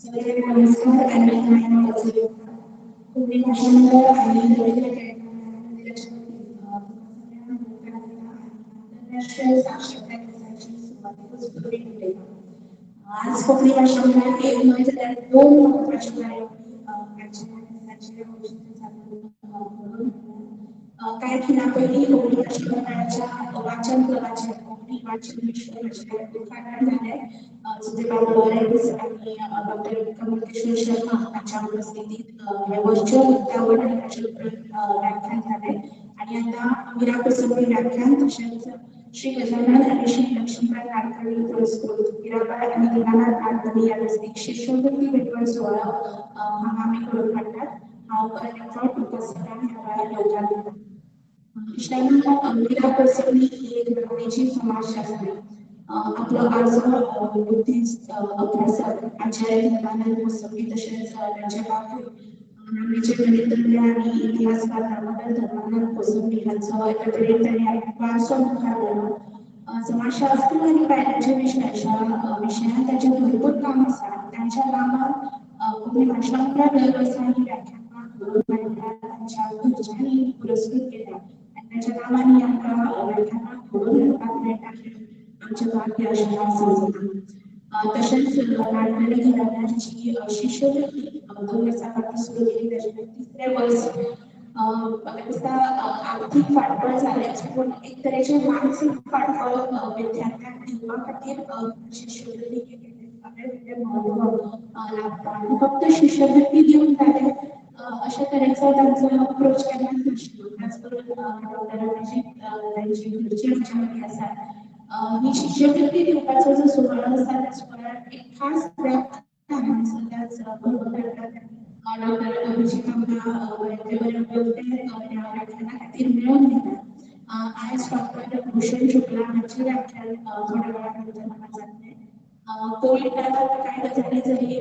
नमस्कार आणि कोकणी भाषांतर आणि आंतरराष्ट्रीय साक्षरता दिवसाची सुरुवात आज कोकणी भाषांतर एक म्हणजे त्यात दोन महत्त्वाचे काही दिनापैकी कोकणी भाषांतराच्या वाचन प्रवाचे कोकणी वाचन विषयाचे उद्घाटन झाले सुधीर बाबू आणि डॉक्टर कमलकिशोर शर्मा यांच्या उपस्थितीत या वर्चुअल मुद्द्यावर व्याख्यान झाले आणि आता मीरा प्रसंगी व्याख्यान तसेच श्री गजानन आणि श्री लक्ष्मीबाई नाडकर्णी पुरस्कृत मीराबाई आणि दीनानाथ नाडकर्णी या रस्ते शिष्यवृत्ती भेटवड सोहळा हंगामी करून काढतात हा उपक्रम उपस्थितांनी योगदान दिलं. विषयाला मीरा प्रसंगी ही एक घटनेची समाजशास्त्री आपलं आज बुद्धिस्ट अभ्यासक आचार्य दीनानाथ मोसंबी तसेच त्यांच्या बाबू नामेचे गणितज्ञ आणि इतिहासकार दामोदर धर्मानंद कोसंबी यांचं एकत्रितपणे वारसा मुखार समाजशास्त्र आणि कायद्याच्या विषयात त्यांचे भरपूर काम असतात त्यांच्या कामात कोकणी भाषांतर व्यवसायाने व्याख्यानात त्यांच्या घरच्यांनी पुरस्कृत केला आणि त्यांच्या नावाने आमका व्याख्यानात घडवून आमच्या भाग्य अशा समजतात तसेच नाडकर्णी घराण्याची शिष्यवृत्ती 2008 सुरू केली त्याच्या तिसरे वर्ष आर्थिक फाटबळ झाल्याचे पण एक तऱ्हेचे मानसिक फाटबळ विद्यार्थ्यांना किंवा खातीर शिष्यवृत्ती केली महत्व फक्त शिष्यवृत्ती देऊन काय अशा तऱ्हेचा त्यांचा अप्रोच केला त्याचबरोबर डॉक्टरांची त्यांची घरची आमच्यामध्ये असतात ही शिष्यवृत्ती देवपाचा जो सोहळा असतात त्या सोहळ्यात एक खास सगळ्याच डॉक्टर अभिजित व्याख्यानाखातीर मिळवून घेतात आज डॉक्टर भूषण शुक्ला यांचे व्याख्यान थोड्या वेळानंतर मला जाते कोविड काळात काय गजाली जरी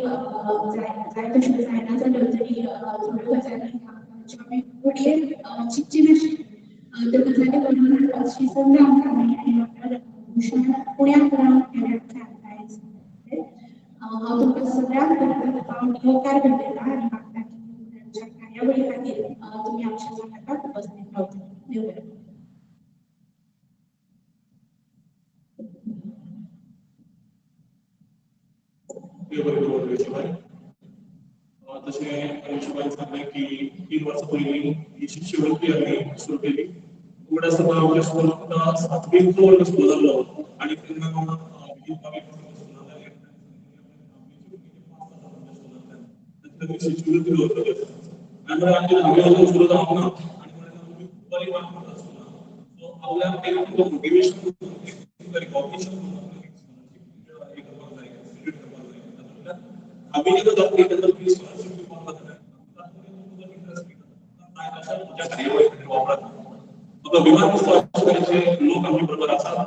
जायला झालं तरी थोडं गजाली पुढे चिकचिक तर गजाली बनवण्याची संधी आमच्या आणि डॉक्टर भूषण पुण्यात व्याख्यान सगळ्यात होकार घडलेला आणि त्यांच्या कार्यावळीखातीर तुम्ही आमच्या नाटकात उपस्थित राहता तसे शिवाय सांगले की 3 वर्षापूर्वी ही शिष्यवृत्ती आम्ही सुरू केली थोडासा सातवीत वर्ग सुरू आणि शिष्यवृत्ती होत त्यामुळे आमच्या नवीन सुरू जाऊन आपल्या मोटिवेशन आम्ही जो जातो त्यानंतर प्लीज विमान पुस्तकाचे लोक आमच्या बरोबर असतात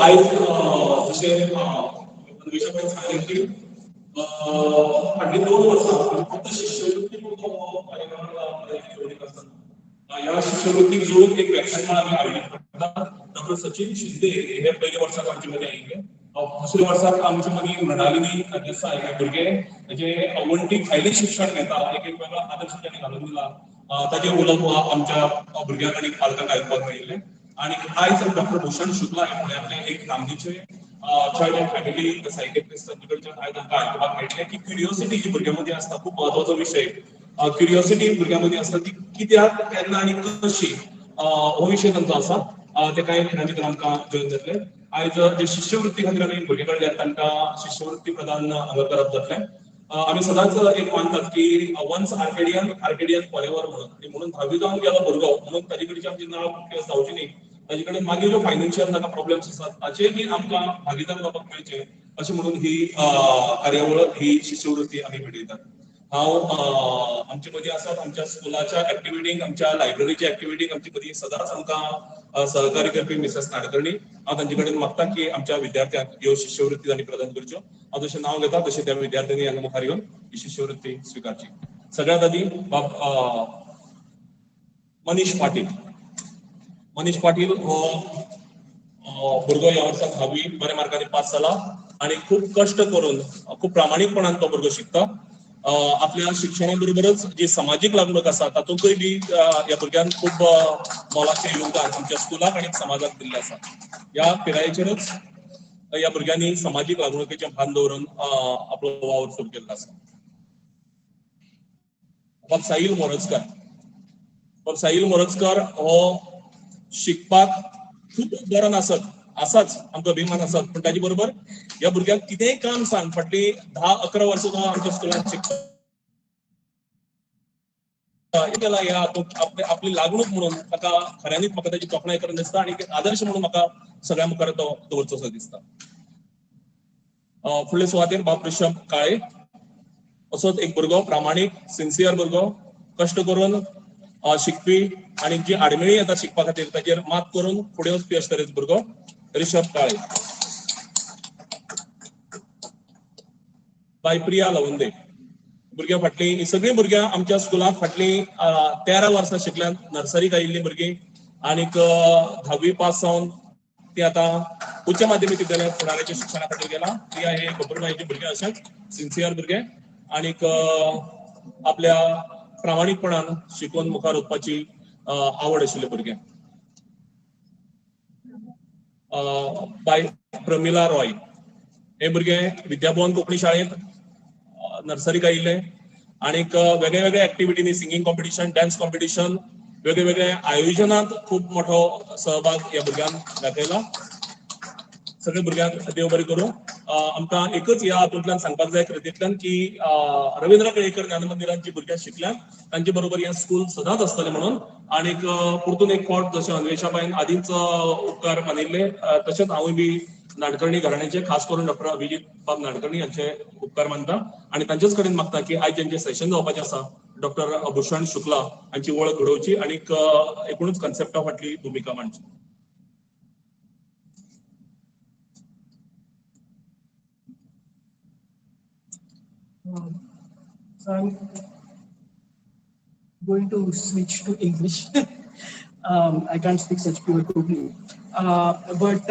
आज जसे विषय सांगेल की अगदी 2 वर्ष फक्त शिष्यवृत्ती या शिष्यवृत्ती जोडून एक व्याख्यानमाला आम्ही आयोजित करतात डॉक्टर सचिन शिंदे हे पहिल्या वर्षात आमच्यामध्ये आहे दुसऱ्या वर्षात आमच्यामध्ये मृणालिनी देसाई हे भुरगे जे अवंटी खायली शिक्षण घेतात एक वेगळा आदर्श त्यांनी घालून दिला ताचे उलोवप आमच्या भुरग्यांक पालकांक आयकुपाक मेळिल्ले आणि आयज डॉक्टर भूषण शुक्ला हे पुण्यातले एक नामनेचे चाइल्ड अँड फॅमिली सायकियाट्रिस्ट कडच्यान आयज आमकां आयकुपाक मेळटलें की क्युरियोसिटी ही भुरग्यां मदीं आसता खूब महत्वाचो विशय क्युरियोसिटी भुरग्यां मदीं आसता ती कित्याक केन्ना आनी कशी हो विशय तांचो आसा ते कांय खिणांचे भितर आमकां जॉइन जातले आयज जे शिष्यवृत्ती खातीर आमी भुरगे कडल्यान तांकां शिष्यवृत्ती प्रदान करप जातलें आमी सदांच एक मानतात की वन्स आर्केडियन फॉरएव्हर म्हणून 10वी जावन गेलो भुरगो म्हणून ताजे कडची आमची नाळ जावची न्ही ताजे कडेन मागीर ज्यो फायनान्शियल ताका प्रॉब्लेम्स आसात ताचेर बी आमकां भागीदार जावपाक मेळचे अशें म्हणून ही कार्यावळ ही शिष्यवृत्ती आमी भेटयतात हांव आमचे मदीं आसात आमच्या स्कुलाच्या एक्टिविटींक आमच्या लायब्ररीच्या एक्टिविटींक आमचे मदीं सदांच आमकां सहकार्य करपी मिसेस नाडकर्णी हांव तांचे कडेन मागता की आमच्या विद्यार्थ्यांक ह्यो शिष्यवृत्ती तांणी प्रदान करच्यो हांव जशें नांव घेता तशें त्या विद्यार्थ्यांनी हांगा मुखार येवन ही शिष्यवृत्ती स्विकारची सगळ्यांत आदी मनीश पाटील हो भुरगो ह्या वर्सा 10वी बऱ्या मार्कांनी पास जाला आणि खूप कष्ट करून खूप प्रामाणिकपणान तो भुरगो शिकता. आपल्या शिक्षणा बरोबरच जी सामाजीक लागणूक आसा तातूंतय बी ह्या भुरग्यान खूप मोलाचें योगदान आमच्या स्कुलाक आनी समाजाक दिल्लें आसा. ह्या पिरायेचेरच ह्या भुरग्यांनी सामाजीक लागणुकेचें भान दवरून आपलो वावर सुरू केल्लो आसा. साहिल मोरजकार हो शिकपाक खूप बरो आसाच आमकां अभिमान आसा, पण ताजे बरोबर ह्या भुरग्याक कितेंय काम सांग फाटली 10-11 वर्सां तो आमच्या स्कुलांत शिकता ह्या आपली लागणूक म्हणून ताका खऱ्यांनीच म्हाका ताची तोखणाय करून दिसता आणि आदर्श म्हणून म्हाका सगळ्या मुखार तो दवरचोसो दिसता. फुडले सुवातेर बाब ऋषभ काळे असोच एक भुरगो प्रामाणीक सिन्सियर भुरगो कष्ट करून शिकपी आणि जी आडमेळी येता शिकपा खातीर ताचेर मात करून फुडें वचपी अशे तरेचो भुरगो ऋषभ काळे. बाय प्रिया लवंदे भुरग्यां फाटली ही सगळीं भुरग्यां आमच्या स्कुलाक फाटली 13 वर्सां शिकल्यात. नर्सरीक आयिल्लीं भुरगीं आनीक 10वी पास जावन ती आतां उच्च माध्यमीक विद्यालयात फुडाराच्या शिक्षणा खातीर गेला. प्रिया हे कोपरगांवचे भुरगे अशेंच सिन्सियर भुरगे आनीक आपल्या प्रामाणीकपणान शिकून मुखार वचपाची आवड आशिल्ले भुरगे. बाय प्रमिला रॉय हे भुरगे विद्याभवन कोंकणी शाळेंत नर्सरीक आयिल्ले आनीक वेगळ्या वेगळ्या एक्टिविटीनी सिंगींग कॉम्पिटिशन, डान्स कॉम्पिटिशन, वेगळे वेगळे आयोजनांत खूप मोठो सहभाग ह्या भुरग्यांक दाखयला. सगळ्या भुरग्यांक देव बरें करूं. आमकां एकच ह्या हातूंतल्यान सांगपाक जाय कृतींतल्यान की रवींद्र केळेकर ज्ञान मंदिरांत जी भुरग्यां शिकल्यात तांचे बरोबर हें स्कूल सदांच आसतलें म्हणून. आनीक परतून एक फावट जशें अन्वेषाबाईन आदींच उपकार मानिल्ले तशेंच हांवूय बी नाडकर्णी घराण्याचे खास करून डॉक्टर अभिजीत बाब नाडकर्णी हांचे उपकार मानता आनी तांचेच कडेन मागता की आयज जेंचें सेशन जावपाचें आसा डॉक्टर भूषण शुक्ला हांची वळख घडोवची आनीक एकूणच कन्सेप्टा फाटली भुमिका मांडची. So I'm going to switch to English. I can't speak such pure Konkani. But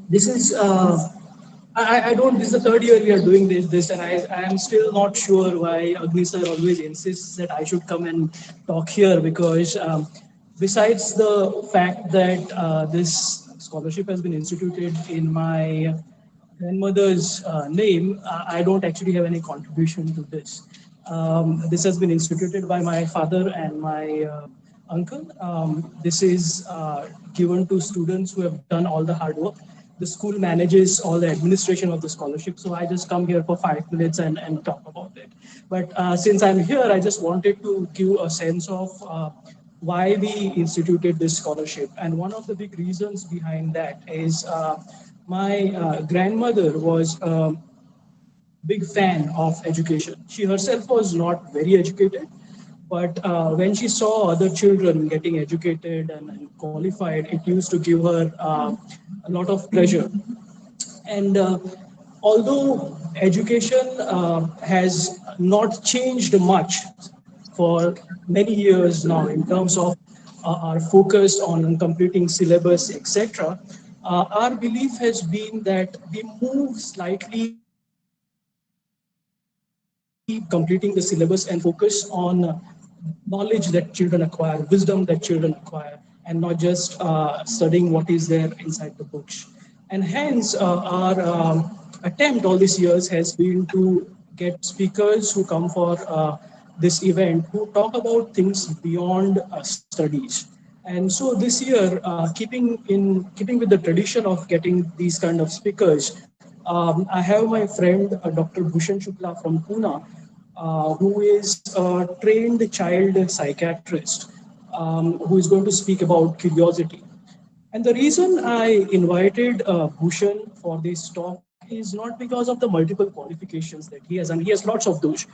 this is, I don't, this is the third year we are doing this and I am still not sure why Agni sir always insists that I should come and talk here because besides the fact that this scholarship has been instituted in my grandmother's name, I don't actually have any contribution to this. This has been instituted by my father and my uncle. This is given to students who have done all the hard work. The school manages all the administration of the scholarship, so I just come here for 5 minutes and talk about it. But since I'm here, I just wanted to give a sense of why we instituted this scholarship. And one of the big reasons behind that is my grandmother was a big fan of education. She herself was not very educated, but when she saw other children getting educated and qualified, it used to give her a lot of pleasure. And although education has not changed much for many years now in terms of our focus on completing syllabus, etc., our belief has been that we move slightly completing the syllabus and focus on knowledge that children acquire, wisdom that children acquire, and not just studying what is there inside the books. And hence, our attempt all these years has been to get speakers who come for this event who talk about things beyond studies. And so this year, keeping with the tradition of getting these kind of speakers, I have my friend Dr. Bhushan Shukla from Pune, who is a trained child psychiatrist, who is going to speak about curiosity. And the reason I invited Bhushan for this talk is not because of the multiple qualifications that he has done. He has lots of those.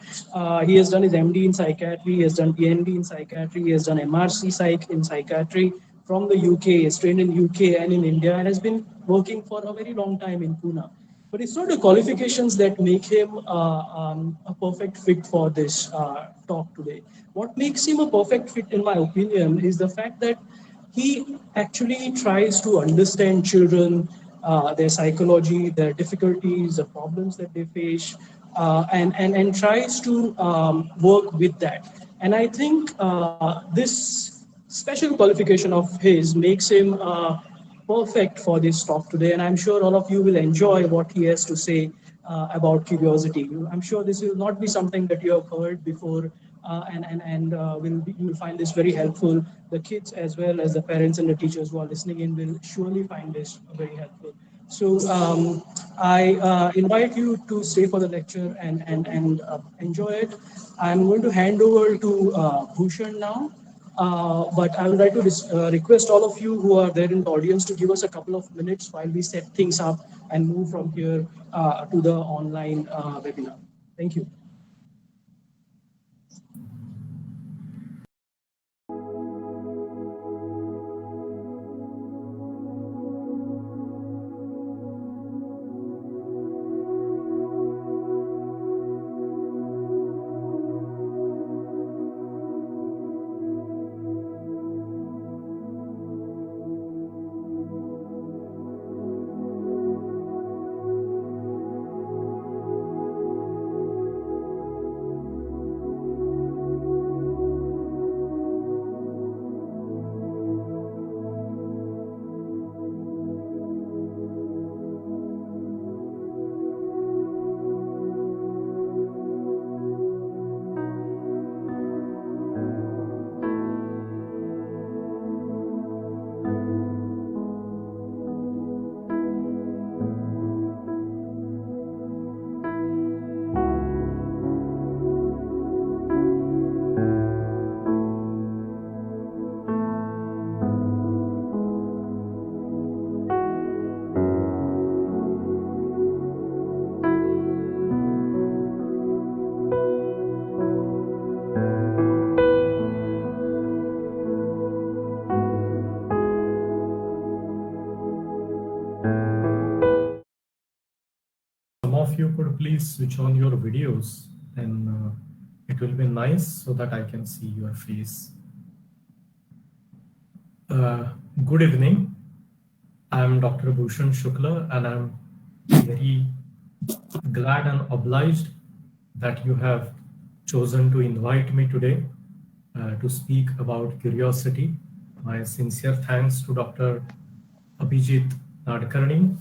He has done his MD in psychiatry, he has done PhD in psychiatry, he has done MRC Psych in psychiatry from the UK, he is trained in UK and in India, and has been working for a very long time in Pune. But it's not the qualifications that make him a perfect fit for this talk today. What makes him a perfect fit, in my opinion, is the fact that he actually tries to understand children, their psychology, their difficulties, the problems that they face, and tries to work with that. And I think this special qualification of his makes him perfect for this talk today. And I'm sure all of you will enjoy what he has to say about curiosity. I'm sure this will not be something that you have heard before, you will find this very helpful. The kids, as well as the parents and the teachers who are listening in, will surely find this very helpful. So I invite you to stay for the lecture and enjoy it. I'm going to hand over to Bhushan now. But I would like to request all of you who are there in the audience to give us a couple of minutes while we set things up and move from here to the online webinar. Thank you. You could please switch on your videos, then it will be nice so that I can see your face. Good evening. I'm Dr. Bhushan Shukla, and I'm very glad and obliged that you have chosen to invite me today to speak about curiosity. My sincere thanks to Dr. Abhijit Nadkarni,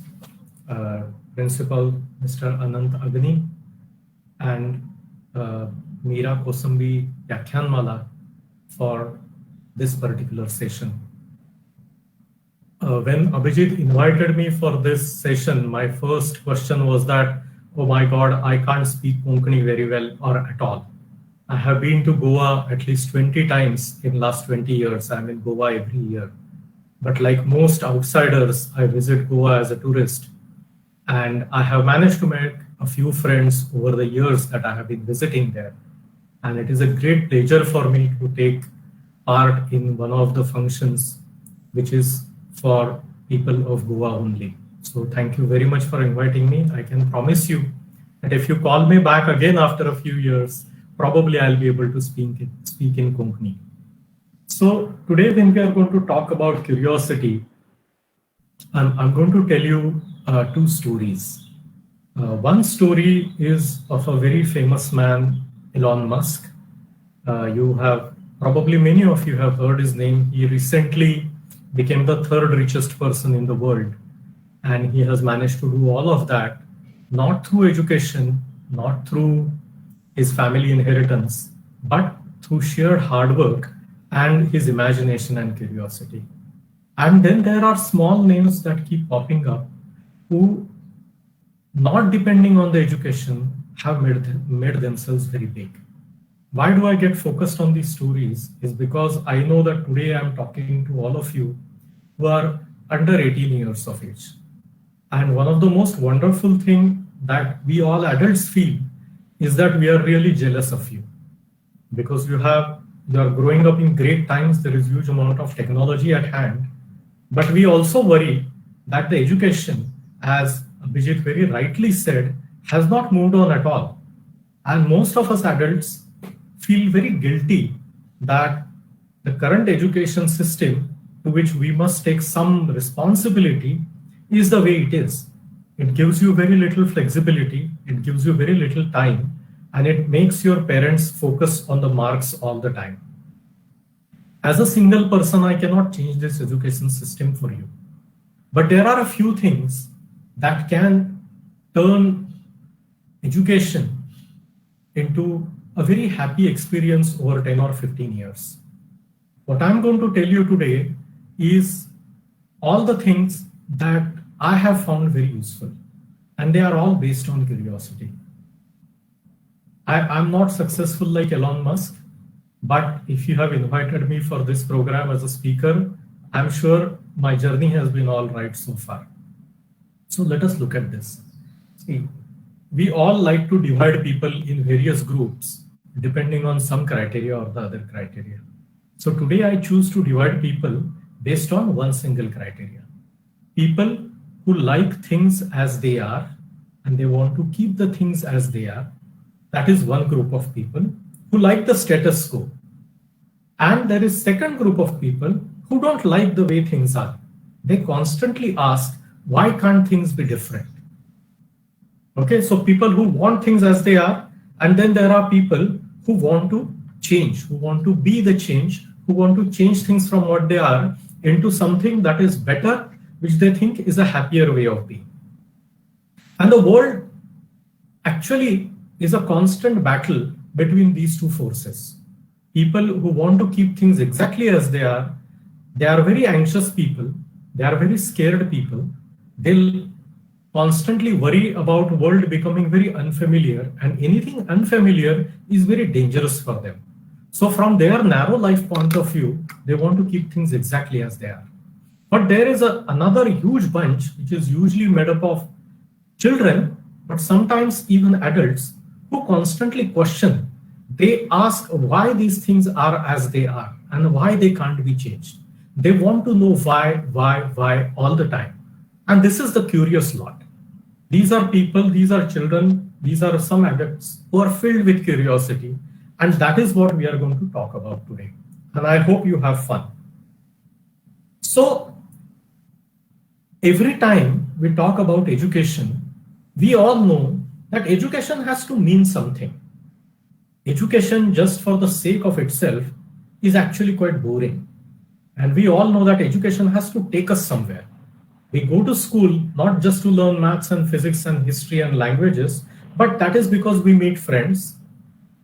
Principal Mr. Anant Agni, and Meera Kosambi Yakyanmala for this particular session. When Abhijit invited me for this session, my first question was that, oh my God, I can't speak Konkani very well or at all. I have been to Goa at least 20 times in last 20 years. I'm in Goa every year. But like most outsiders, I visit Goa as a tourist. And I have managed to make a few friends over the years that I have been visiting there. And it is a great pleasure for me to take part in one of the functions, which is for people of Goa only. So thank you very much for inviting me. I can promise you that if you call me back again after a few years, probably I'll be able to speak in Konkani. So today when we are going to talk about curiosity, I'm going to tell you two stories. One story is of a very famous man, Elon Musk. You have probably many of you have heard his name. He recently became the third richest person in the world. And he has managed to do all of that, not through education, not through his family inheritance, but through sheer hard work and his imagination and curiosity. And then there are small names that keep popping up who, not depending on the education, have made themselves very big. Why do I get focused on these stories? Is because I know that today I'm talking to all of you who are under 18 years of age. And one of the most wonderful things that we all adults feel is that we are really jealous of you. Because you are growing up in great times, there is huge amount of technology at hand. But we also worry that the education, as Abhijit very rightly said, has not moved on at all. And most of us adults feel very guilty that the current education system, to which we must take some responsibility is the way it is. It gives you very little flexibility, it gives you very little time, and it makes your parents focus on the marks all the time. As a single person, I cannot change this education system for you. But there are a few things that can turn education into a very happy experience over 10 or 15 years. What I'm going to tell you today is all the things that I have found very useful, and they are all based on curiosity. I'm not successful like Elon Musk, but if you have invited me for this program as a speaker, I'm sure my journey has been all right so far. So let us look at this. See, we all like to divide people in various groups depending on some criteria or the other criteria. So today I choose to divide people based on one single criteria. People who like things as they are and they want to keep the things as they are. That is one group of people who like the status quo. And there is second group of people who don't like the way things are. They constantly ask, why can't things be different? Okay, so people who want things as they are, and then there are people who want to change, who want to be the change, who want to change things from what they are into something that is better, which they think is a happier way of being. And the world actually is a constant battle between these two forces. People who want to keep things exactly as they are very anxious people, they are very scared people, they'll constantly worry about world becoming very unfamiliar, and anything unfamiliar is very dangerous for them. So from their narrow life point of view, they want to keep things exactly as they are. But there is another huge bunch, which is usually made up of children, but sometimes even adults, who constantly question. They ask why these things are as they are and why they can't be changed. They want to know why all the time. And this is the curious lot. These are people, these are children, these are some adults who are filled with curiosity. And that is what we are going to talk about today. And I hope you have fun. So every time we talk about education, we all know that education has to mean something. Education just for the sake of itself is actually quite boring. And we all know that education has to take us somewhere. We go to school not just to learn maths and physics and history and languages, but that is because we meet friends.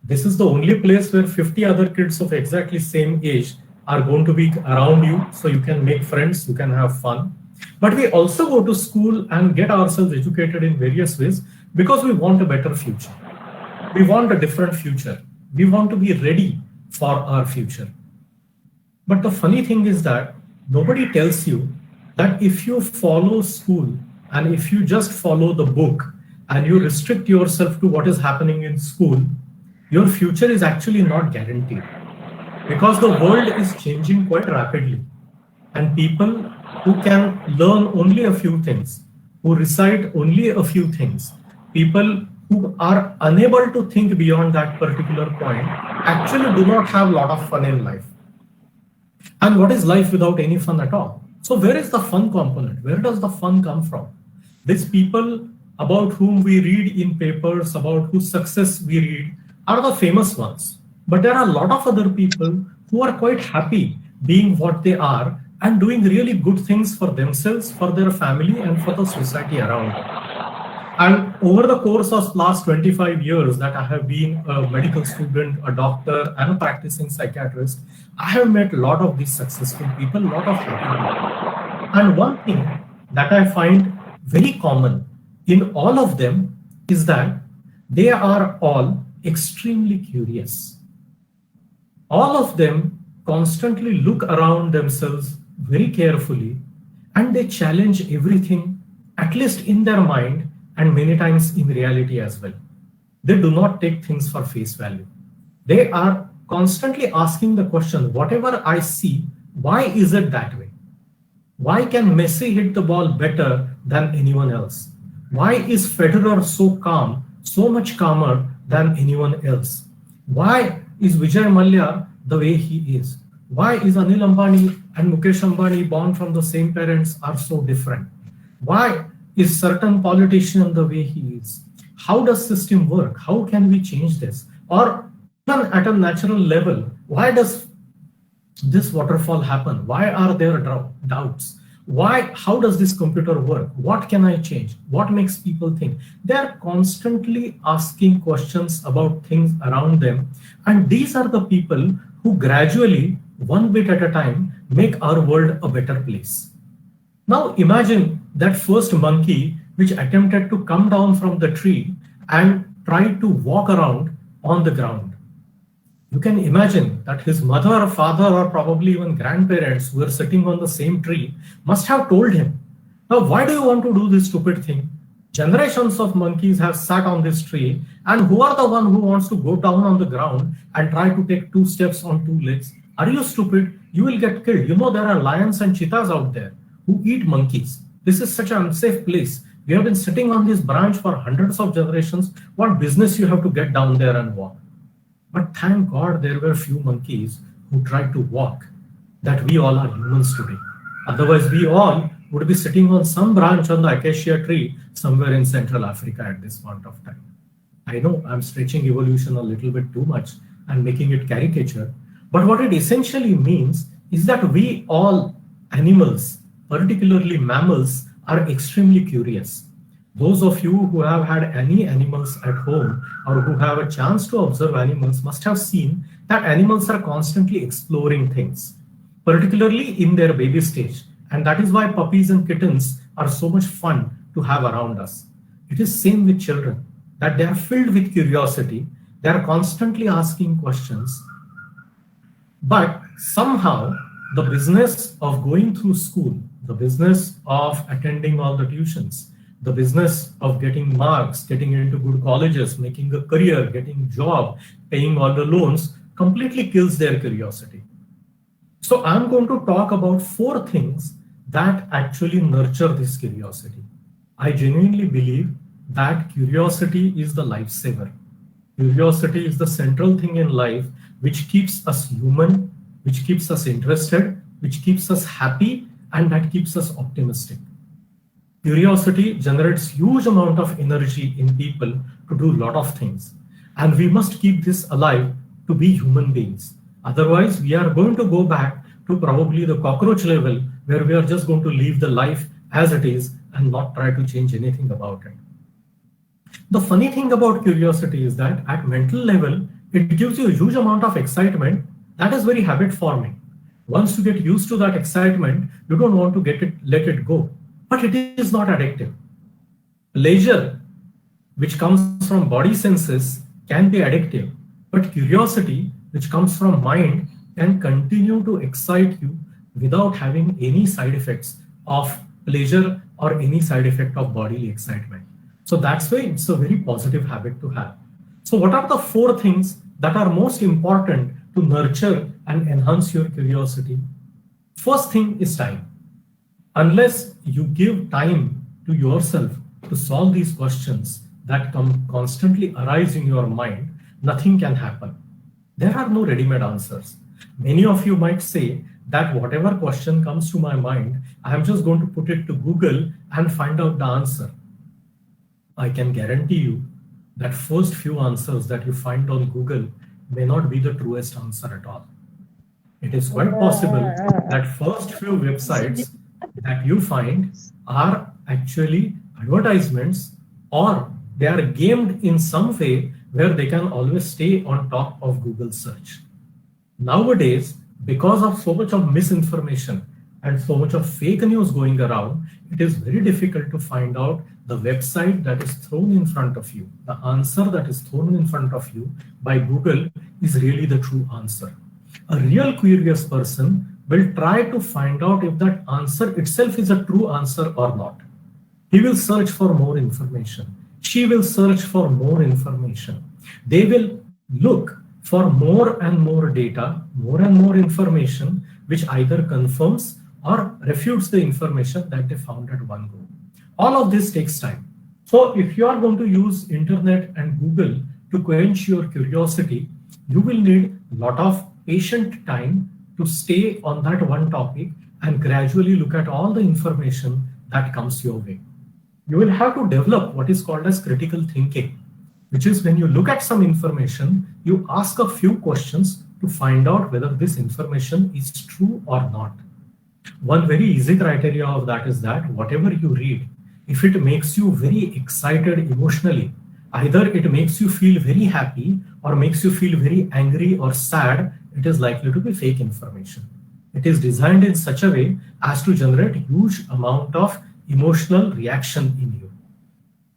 This is the only place where 50 other kids of exactly same age are going to be around you, so you can make friends, you can have fun. But we also go to school and get ourselves educated in various ways because we want a better future. We want a different future. We want to be ready for our future. But the funny thing is that nobody tells you that if you follow school and if you just follow the book and you restrict yourself to what is happening in school, your future is actually not guaranteed, because the world is changing quite rapidly. And people who can learn only a few things, who recite only a few things, people who are unable to think beyond that particular point, actually do not have a lot of fun in life. And what is life without any fun at all? So where is the fun component? Where does the fun come from? These people about whom we read in papers, about whose success we read, are the famous ones. But there are a lot of other people who are quite happy being what they are and doing really good things for themselves, for their family, and for the society around them. And over the course of last 25 years that I have been a medical student, a doctor, and a practicing psychiatrist, I have met a lot of these successful people, a lot of happy people. And one thing that I find very common in all of them is that they are all extremely curious. All of them constantly look around themselves very carefully, and they challenge everything, at least in their mind, and many times in reality as well. They do not take things for face value. They are constantly asking the question, whatever I see, why is it that way? Why can Messi hit the ball better than anyone else? Why is Federer so calm, so much calmer than anyone else? Why is Vijay Mallya the way he is? Why is Anil Ambani and Mukesh Ambani, born from the same parents, are so different? Why is certain politician the way he is? How does system work? How can we change this? Or even at a natural level, why does this waterfall happen? Why are there doubts? Why? How does this computer work? What can I change? What makes people think? They are constantly asking questions about things around them. And these are the people who gradually, one bit at a time, make our world a better place. Now imagine that first monkey which attempted to come down from the tree and tried to walk around on the ground. You can imagine that his mother or father or probably even grandparents who were sitting on the same tree must have told him, now why do you want to do this stupid thing? Generations of monkeys have sat on this tree, and who are the one who wants to go down on the ground and try to take 2 steps on 2 legs? Are you stupid? You will get killed. You know there are lions and cheetahs out there who eat monkeys. This is such an unsafe place. We have been sitting on this branch for hundreds of generations. What business you have to get down there and walk? But thank God there were few monkeys who tried to walk, that we all are humans today. Otherwise, we all would be sitting on some branch on the acacia tree somewhere in Central Africa at this point of time. I know I'm stretching evolution a little bit too much and making it caricature, but what it essentially means is that we all animals, particularly mammals, are extremely curious. Those of you who have had any animals at home or who have a chance to observe animals must have seen that animals are constantly exploring things, particularly in their baby stage. And that is why puppies and kittens are so much fun to have around us. It is same with children, that they are filled with curiosity. They are constantly asking questions. But somehow the business of going through school, the business of attending all the tuitions, the business of getting marks, getting into good colleges, making a career, getting a job, paying all the loans, completely kills their curiosity. So I'm going to talk about 4 things that actually nurture this curiosity. I genuinely believe that curiosity is the lifesaver. Curiosity is the central thing in life which keeps us human, which keeps us interested, which keeps us happy, and that keeps us optimistic. Curiosity generates huge amount of energy in people to do a lot of things. And we must keep this alive to be human beings. Otherwise, we are going to go back to probably the cockroach level where we are just going to leave the life as it is and not try to change anything about it. The funny thing about curiosity is that at mental level, it gives you a huge amount of excitement that is very habit forming. Once you get used to that excitement, you don't want to let it go. But it is not addictive. Pleasure, which comes from body senses, can be addictive, but curiosity, which comes from mind, can continue to excite you without having any side effects of pleasure or any side effect of bodily excitement. So that's why it's a very positive habit to have. So what are the 4 things that are most important to nurture and enhance your curiosity? First thing is time. Unless you give time to yourself to solve these questions that constantly arise in your mind, nothing can happen. There are no ready-made answers. Many of you might say that whatever question comes to my mind, I am just going to put it to Google and find out the answer. I can guarantee you that first few answers that you find on Google may not be the truest answer at all. It is quite possible that first few websites that you find are actually advertisements, or they are gamed in some way where they can always stay on top of Google search. Nowadays, because of so much of misinformation and so much of fake news going around, it is very difficult to find out the website that is thrown in front of you. The answer that is thrown in front of you by Google is really the true answer. A real curious person will try to find out if that answer itself is a true answer or not. He will search for more information. She will search for more information. They will look for more and more data, more and more information, which either confirms or refutes the information that they found at one go. All of this takes time. So if you are going to use internet and Google to quench your curiosity, you will need a lot of patient time to stay on that one topic and gradually look at all the information that comes your way. You will have to develop what is called as critical thinking, which is when you look at some information, you ask a few questions to find out whether this information is true or not. One very easy criteria of that is that whatever you read, if it makes you very excited emotionally, either it makes you feel very happy or makes you feel very angry or sad, it is likely to be fake information. It is designed in such a way as to generate huge amount of emotional reaction in you.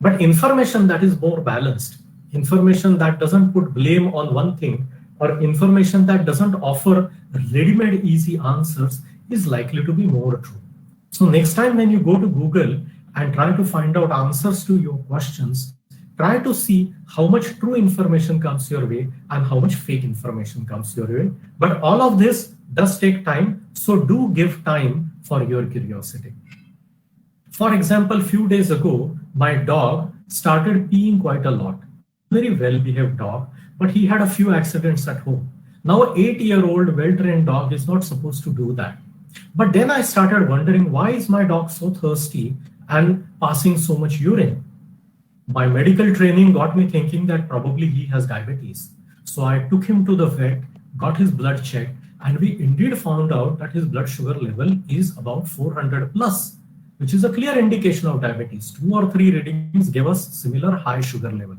But information that is more balanced, information that doesn't put blame on one thing, or information that doesn't offer ready-made easy answers is likely to be more true. So next time when you go to Google and try to find out answers to your questions, try to see how much true information comes your way and how much fake information comes your way. But all of this does take time, so do give time for your curiosity. For example, a few days ago, my dog started peeing quite a lot. Very well-behaved dog, but he had a few accidents at home. Now, an 8-year-old well-trained dog is not supposed to do that. But then I started wondering, why is my dog so thirsty and passing so much urine? My medical training got me thinking that probably he has diabetes. So I took him to the vet, got his blood checked, and we indeed found out that his blood sugar level is about 400 plus, which is a clear indication of diabetes. 2 or 3 readings gave us similar high sugar level.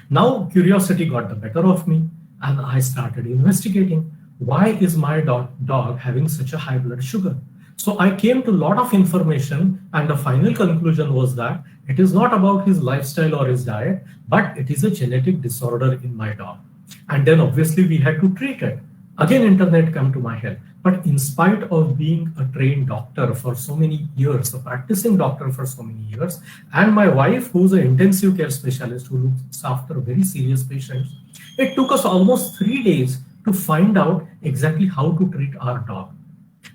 Now curiosity got the better of me and I started investigating. Why is my dog having such a high blood sugar? So I came to a lot of information, and the final conclusion was that it is not about his lifestyle or his diet, but it is a genetic disorder in my dog. And then obviously we had to treat it. Again, internet came to my help. But in spite of being a trained doctor for so many years, a practicing doctor for so many years, and my wife, who's an intensive care specialist who looks after very serious patients, it took us almost 3 days to find out exactly how to treat our dog.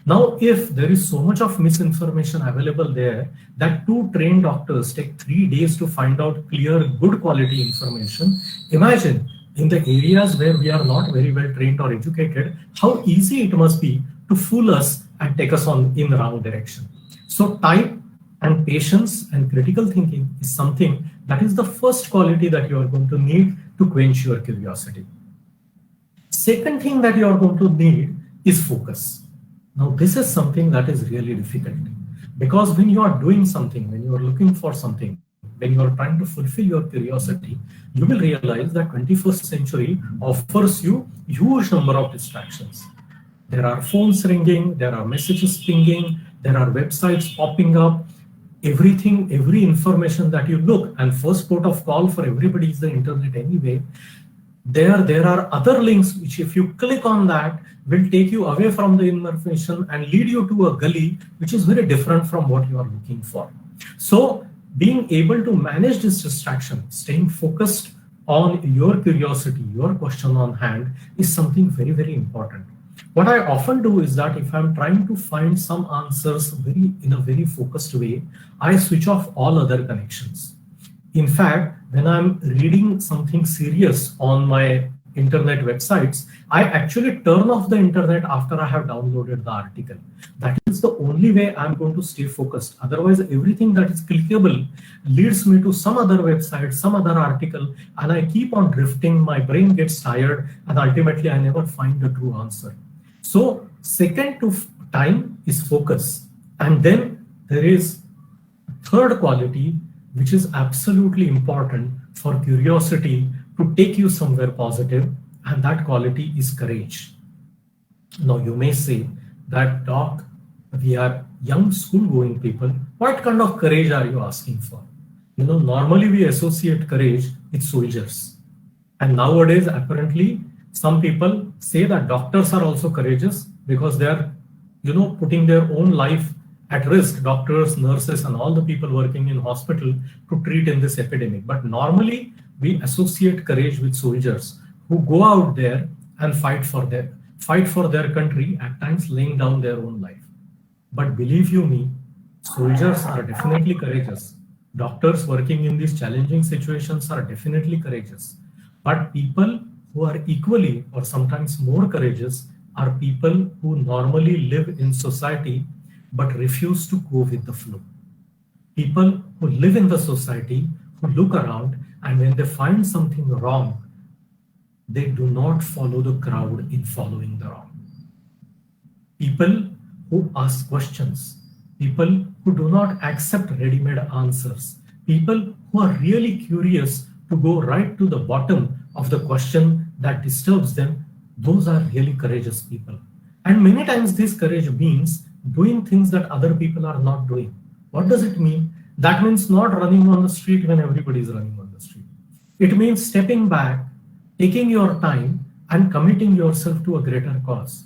Now, if there is so much of misinformation available there that 2 trained doctors take 3 days to find out clear, good quality information, imagine in the areas where we are not very well trained or educated, how easy it must be to fool us and take us in the wrong direction. So time and patience and critical thinking is something that is the first quality that you are going to need to quench your curiosity. Second thing that you are going to need is focus. Now, this is something that is really difficult, because when you are doing something, when you are looking for something, when you are trying to fulfill your curiosity, you will realize that 21st century offers you huge number of distractions. There are phones ringing, there are messages pinging, there are websites popping up, everything, every information that you look, and first port of call for everybody is the internet anyway. There are other links which, if you click on that, will take you away from the information and lead you to a gully which is very different from what you are looking for. So being able to manage this distraction, staying focused on your curiosity, your question on hand, is something very, very important. What I often do is that if I'm trying to find some answers in a very focused way, I switch off all other connections. In fact, when I'm reading something serious on my internet websites, I actually turn off the internet after I have downloaded the article. That is the only way I'm going to stay focused. Otherwise, everything that is clickable leads me to some other website, some other article, and I keep on drifting. My brain gets tired, and ultimately I never find the true answer. So second to time is focus. And then there is third quality, which is absolutely important for curiosity to take you somewhere positive, and that quality is courage. Now you may say that, Doc, we are young school-going people. What kind of courage are you asking for? You know, normally we associate courage with soldiers. And nowadays, apparently, some people say that doctors are also courageous because they are, putting their own life at risk, doctors, nurses, and all the people working in hospital to treat in this epidemic. But normally we associate courage with soldiers who go out there and fight for their country, at times laying down their own life. But believe you me, soldiers are definitely courageous. Doctors working in these challenging situations are definitely courageous. But people who are equally or sometimes more courageous, are people who normally live in society but refuse to go with the flow. People who live in the society, who look around, and when they find something wrong, they do not follow the crowd in following the wrong. People who ask questions, people who do not accept ready-made answers, people who are really curious to go right to the bottom of the question that disturbs them, those are really courageous people. And many times this courage means doing things that other people are not doing. What does it mean? That means not running on the street when everybody is running on the street. It means stepping back, taking your time, and committing yourself to a greater cause.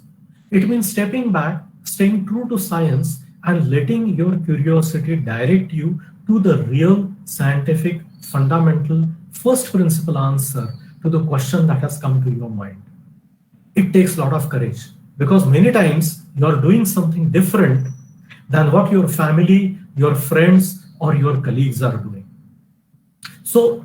It means stepping back, staying true to science, and letting your curiosity direct you to the real scientific, fundamental, first principle answer to the question that has come to your mind. It takes a lot of courage because many times you're doing something different than what your family, your friends, or your colleagues are doing. So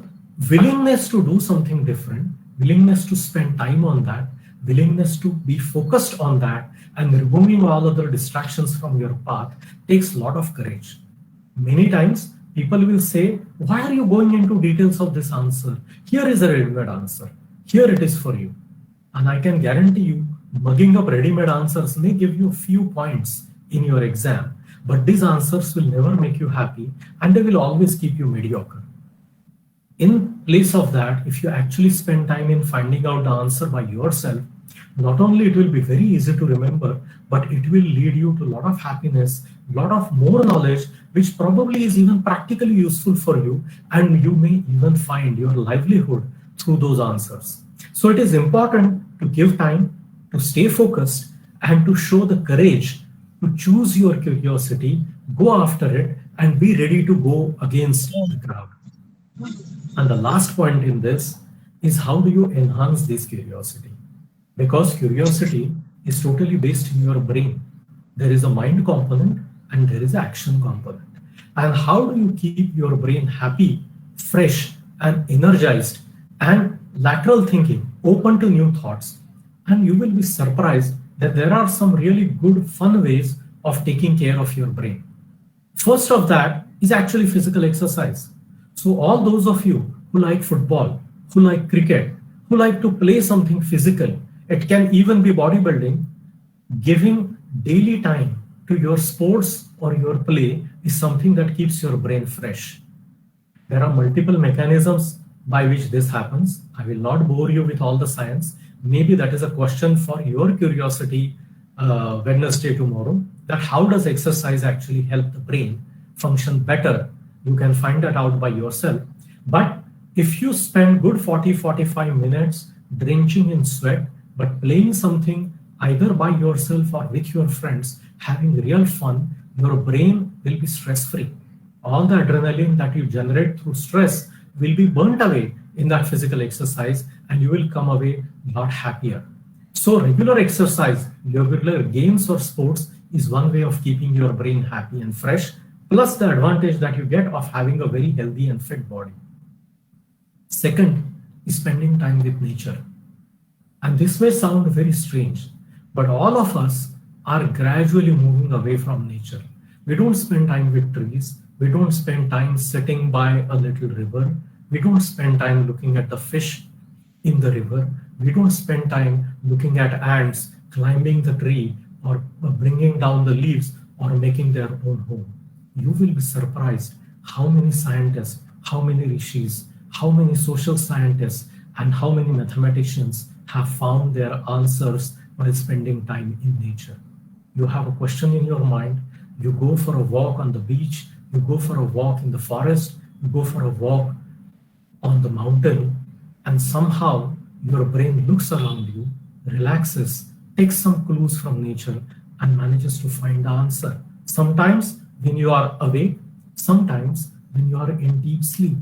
willingness to do something different, willingness to spend time on that, willingness to be focused on that, and removing all other distractions from your path takes a lot of courage. Many times people will say, why are you going into details of this answer? Here is a ready-made answer. Here it is for you. And I can guarantee you, mugging up ready-made answers may give you a few points in your exam, but these answers will never make you happy and they will always keep you mediocre. In place of that, if you actually spend time in finding out the answer by yourself, not only it will be very easy to remember, but it will lead you to a lot of happiness, a lot of more knowledge, which probably is even practically useful for you, and you may even find your livelihood through those answers. So it is important to give time, to stay focused, and to show the courage to choose your curiosity, go after it, and be ready to go against the crowd. And the last point in this is, how do you enhance this curiosity? Because curiosity is totally based in your brain. There is a mind component and there is an action component. And how do you keep your brain happy, fresh, and energized, and lateral thinking, open to new thoughts? And you will be surprised that there are some really good, fun ways of taking care of your brain. First of that is actually physical exercise. So all those of you who like football, who like cricket, who like to play something physical, it can even be bodybuilding, giving daily time to your sports or your play is something that keeps your brain fresh. There are multiple mechanisms by which this happens. I will not bore you with all the science. Maybe that is a question for your curiosity Wednesday tomorrow, that how does exercise actually help the brain function better? You can find that out by yourself. But if you spend good 40-45 minutes drenching in sweat, but playing something either by yourself or with your friends, having real fun, your brain will be stress-free. All the adrenaline that you generate through stress will be burnt away in that physical exercise, and you will come away a lot happier. So regular exercise, regular games or sports is one way of keeping your brain happy and fresh, plus the advantage that you get of having a very healthy and fit body. Second is spending time with nature. And this may sound very strange, but all of us are gradually moving away from nature. We don't spend time with trees. We don't spend time sitting by a little river. We don't spend time looking at the fish in the river. We don't spend time looking at ants climbing the tree or bringing down the leaves or making their own home. You will be surprised how many scientists, how many rishis, how many social scientists, and how many mathematicians have found their answers by spending time in nature. You have a question in your mind, you go for a walk on the beach, you go for a walk in the forest, you go for a walk on the mountain, and somehow your brain looks around you, relaxes, takes some clues from nature, and manages to find the answer. Sometimes when you are awake, sometimes when you are in deep sleep.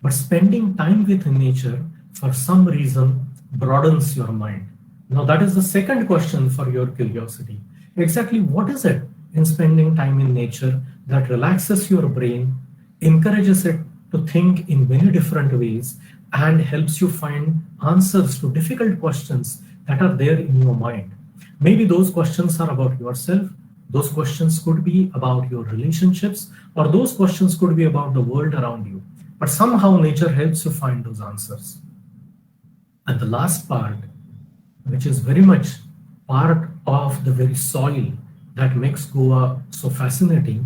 But spending time with nature, for some reason, broadens your mind. Now that is the second question for your curiosity. Exactly what is it in spending time in nature that relaxes your brain, encourages it to think in many different ways, and helps you find answers to difficult questions that are there in your mind? Maybe those questions are about yourself. Those questions could be about your relationships, or those questions could be about the world around you. But somehow nature helps you find those answers. And the last part, which is very much part of the very soil that makes Goa so fascinating,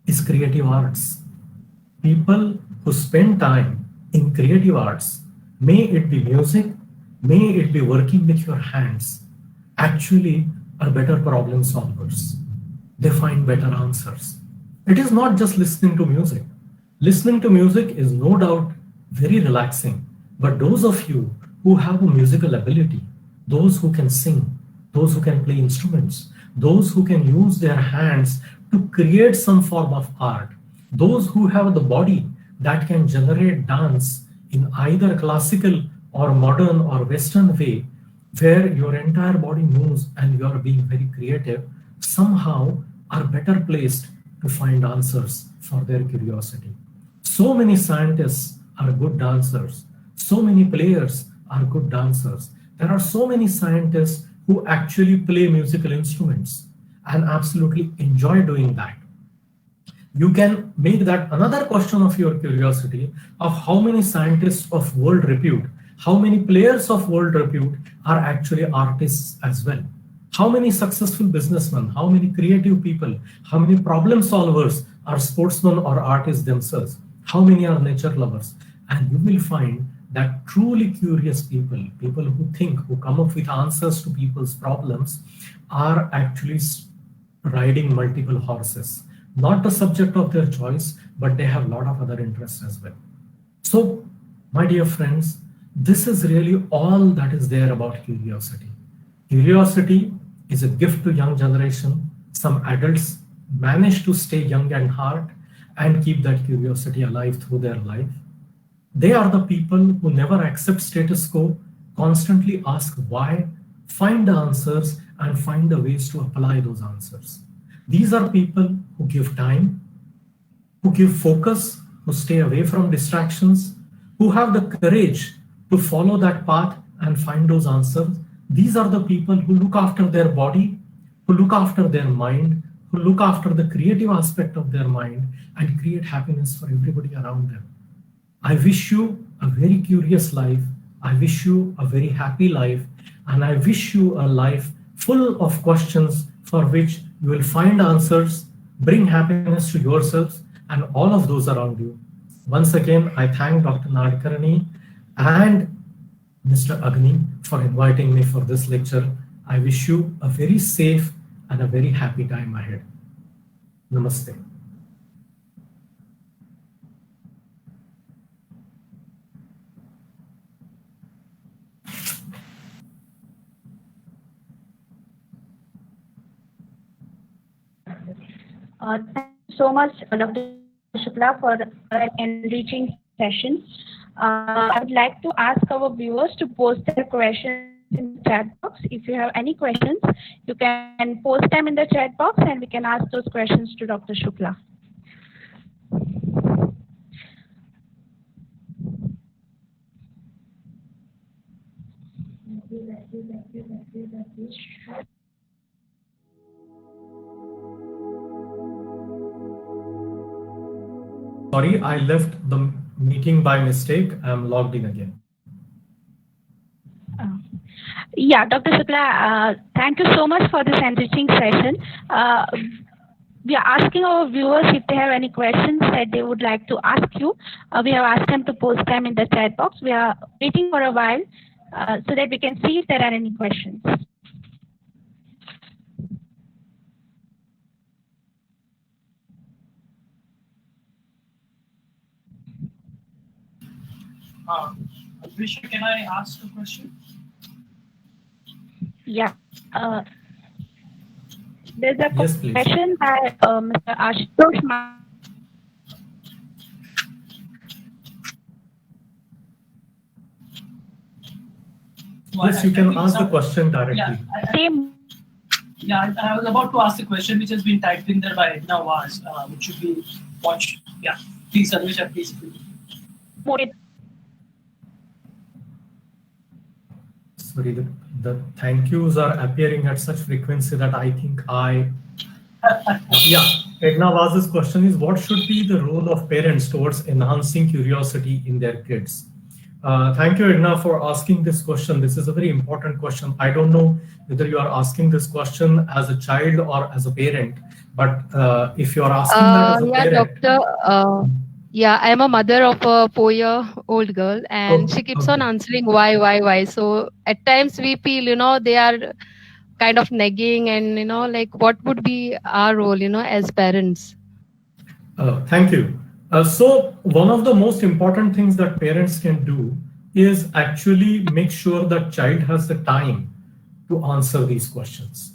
is creative arts. People who spend time in creative arts, may it be music, may it be working with your hands, actually are better problem solvers. They find better answers. It is not just listening to music. Listening to music is no doubt very relaxing, but those of you who have a musical ability, those who can sing, those who can play instruments, those who can use their hands to create some form of art, those who have the body that can generate dance in either classical or modern or Western way, where your entire body moves and you are being very creative, somehow are better placed to find answers for their curiosity. So many scientists are good dancers. So many players are good dancers. There are so many scientists who actually play musical instruments and absolutely enjoy doing that. You can make that another question of your curiosity of how many scientists of world repute, how many players of world repute are actually artists as well. How many successful businessmen, how many creative people, how many problem solvers are sportsmen or artists themselves? How many are nature lovers? And you will find that truly curious people, people who think, who come up with answers to people's problems, are actually riding multiple horses. Not the subject of their choice, but they have a lot of other interests as well. So, my dear friends, this is really all that is there about curiosity. Curiosity is a gift to young generation. Some adults manage to stay young at heart and keep that curiosity alive through their life. They are the people who never accept status quo, constantly ask why, find the answers, and find the ways to apply those answers. These are people who give time, who give focus, who stay away from distractions, who have the courage to follow that path and find those answers. These are the people who look after their body, who look after their mind, who look after the creative aspect of their mind and create happiness for everybody around them. I wish you a very curious life. I wish you a very happy life. And I wish you a life full of questions for which you will find answers, bring happiness to yourselves and all of those around you. Once again, I thank Dr. Nadkarni and Mr. Agni for inviting me for this lecture. I wish you a very safe and a very happy time ahead. Namaste. Thank you so much, Dr. Shukla, for an enriching session. I would like to ask our viewers to post their questions in the chat box. If you have any questions, you can post them in the chat box and we can ask those questions to Dr. Shukla. Sorry, I left the meeting by mistake. I'm logged in again. Yeah, Dr. Shukla, thank you so much for this enriching session. We are asking our viewers if they have any questions that they would like to ask you. We have asked them to post them in the chat box. We are waiting for a while so that we can see if there are any questions. Vishnu, can I ask a question? Yeah. There's a Yes, please. question by Mr. Ashutosh. Yes, you can ask the question directly. Yeah, I was about to ask the question which has been typed in there by Edna Vaz, which should be watched. Yeah, please, Sarvesha, please. Sorry, The thank yous are appearing at such frequency that I think yeah, Edna Vaz's question is, what should be the role of parents towards enhancing curiosity in their kids? Thank you, Edna, for asking this question. This is a very important question. I don't know whether you are asking this question as a child or as a parent, but if you are asking that as a Yeah, parent, doctor. Yeah, I am a mother of a 4-year-old girl, and she keeps on answering why. So at times we feel, they are kind of nagging, and like what would be our role, as parents? Thank you. So one of the most important things that parents can do is actually make sure that child has the time to answer these questions.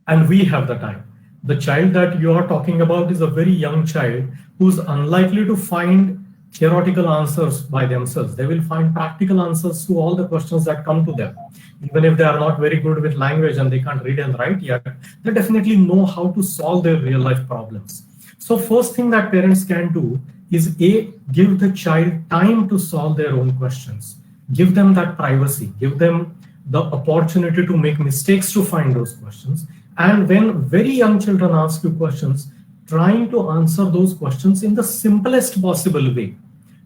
And we have the time. The child that you are talking about is a very young child who's unlikely to find theoretical answers by themselves. They will find practical answers to all the questions that come to them. Even if they are not very good with language and they can't read and write yet, they definitely know how to solve their real life problems. So first thing that parents can do is give the child time to solve their own questions. Give them that privacy, give them the opportunity to make mistakes to find those questions. And when very young children ask you questions, trying to answer those questions in the simplest possible way.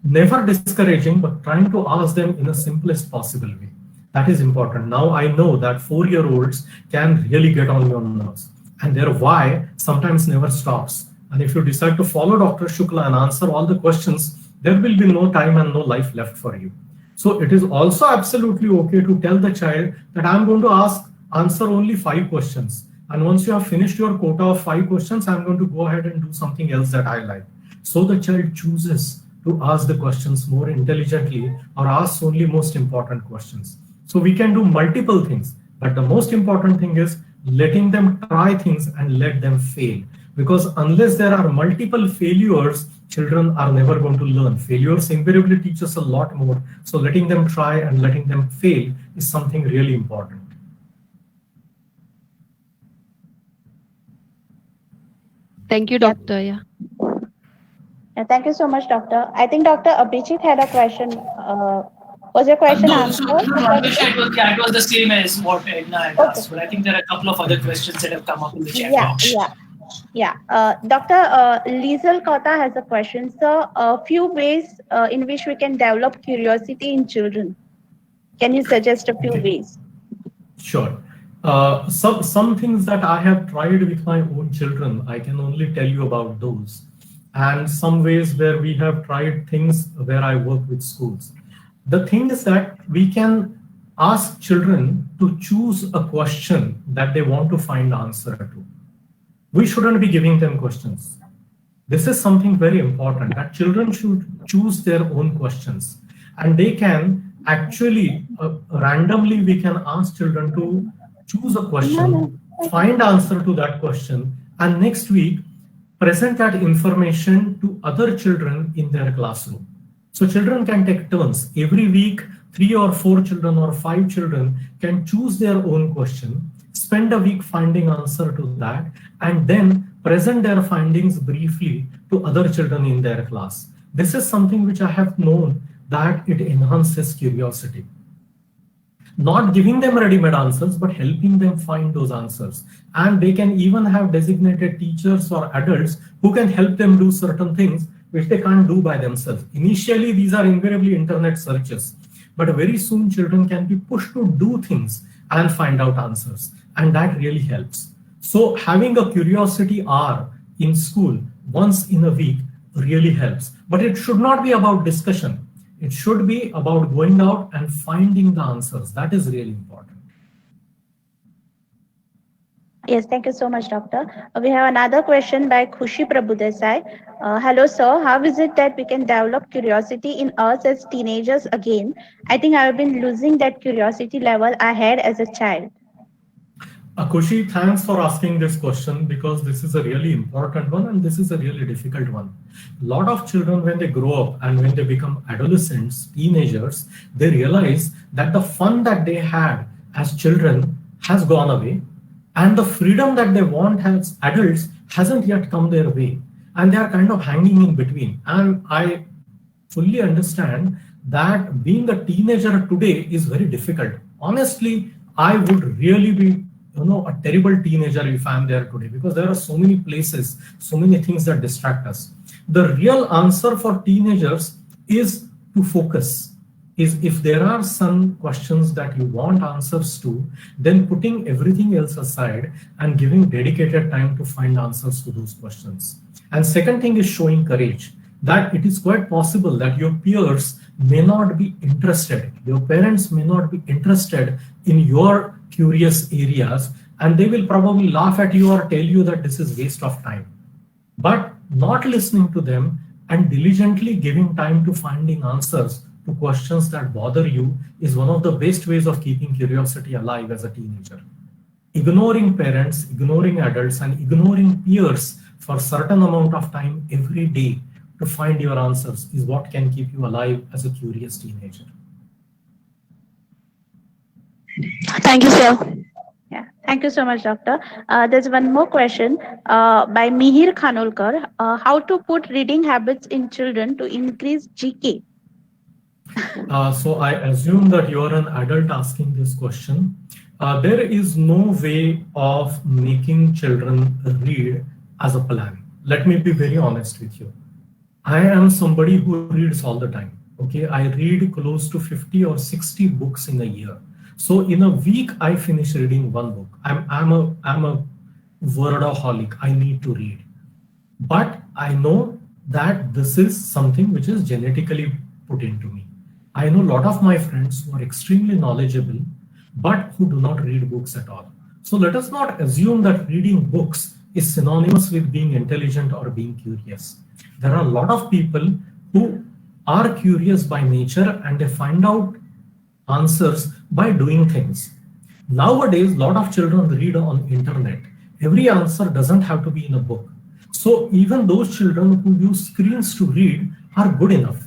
Never discouraging, but trying to ask them in the simplest possible way. That is important. Now I know that 4-year-olds can really get on your nerves, and their why sometimes never stops. And if you decide to follow Dr. Shukla and answer all the questions, there will be no time and no life left for you. So it is also absolutely okay to tell the child that I'm going to answer only 5 questions. And once you have finished your quota of 5 questions, I'm going to go ahead and do something else that I like. So the child chooses to ask the questions more intelligently or asks only most important questions. So we can do multiple things, but the most important thing is letting them try things and let them fail. Because unless there are multiple failures, children are never going to learn. Failures invariably teach us a lot more. So letting them try and letting them fail is something really important. Thank you, doctor. Yeah. Thank you so much, doctor. I think Dr. Abhijit had a question. Was your question answered? No, it was the same as what Edna had asked, but I think there are a couple of other questions that have come up in the chat box. Dr. Liesel Kota has a question. Sir, a few ways in which we can develop curiosity in children. Can you suggest a few ways? Sure. Some things that I have tried with my own children, I can only tell you about those. And some ways where we have tried things where I work with schools. The thing is that we can ask children to choose a question that they want to find answer to. We shouldn't be giving them questions. This is something very important, that children should choose their own questions. And they can actually, randomly, we can ask children to choose a question, find answer to that question, and next week, present that information to other children in their classroom. So children can take turns. Every week, 3 or 4 children or 5 children can choose their own question, spend a week finding answer to that, and then present their findings briefly to other children in their class. This is something which I have known that it enhances curiosity. Not giving them ready-made answers, but helping them find those answers. And they can even have designated teachers or adults who can help them do certain things which they can't do by themselves. Initially, these are invariably internet searches, but very soon children can be pushed to do things and find out answers. And that really helps. So having a curiosity hour in school once in a week really helps. But it should not be about discussion. It should be about going out and finding the answers. That is really important. Yes, thank you so much, doctor. We have another question by Khushi Prabhudesai. Hello, sir. How is it that we can develop curiosity in us as teenagers again? I think I have been losing that curiosity level I had as a child. Khushi, thanks for asking this question, because this is a really important one and this is a really difficult one. A lot of children, when they grow up and when they become adolescents, teenagers, they realize that the fun that they had as children has gone away, and the freedom that they want as adults hasn't yet come their way. And they are kind of hanging in between. And I fully understand that being a teenager today is very difficult. Honestly, I would really be a terrible teenager if I'm there today, because there are so many places, so many things that distract us. The real answer for teenagers is to focus. Is if there are some questions that you want answers to, then putting everything else aside and giving dedicated time to find answers to those questions. And second thing is showing courage, that it is quite possible that your peers may not be interested, your parents may not be interested in your curious areas, and they will probably laugh at you or tell you that this is waste of time. But not listening to them and diligently giving time to finding answers to questions that bother you is one of the best ways of keeping curiosity alive as a teenager. Ignoring parents, ignoring adults, and ignoring peers for a certain amount of time every day to find your answers is what can keep you alive as a curious teenager. Thank you, sir. Yeah, thank you so much, Doctor. There's one more question by Mihir Khanolkar. How to put reading habits in children to increase GK? So I assume that you are an adult asking this question. There is no way of making children read as a plan. Let me be very honest with you. I am somebody who reads all the time. Okay, I read close to 50 or 60 books in a year. So in a week, I finish reading one book. I'm a wordaholic. I need to read. But I know that this is something which is genetically put into me. I know a lot of my friends who are extremely knowledgeable, but who do not read books at all. So let us not assume that reading books is synonymous with being intelligent or being curious. There are a lot of people who are curious by nature and they find out answers by doing things. Nowadays, a lot of children read on internet. Every answer doesn't have to be in a book. So even those children who use screens to read are good enough.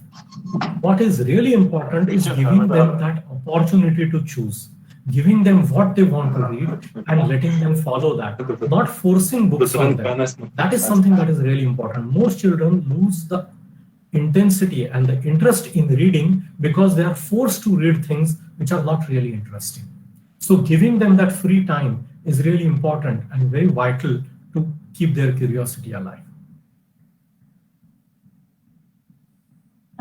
What is really important is giving them that opportunity to choose, giving them what they want to read and letting them follow that, not forcing books on them. That is something that is really important. Most children lose the intensity and the interest in reading because they are forced to read things which are not really interesting. So giving them that free time is really important and very vital to keep their curiosity alive.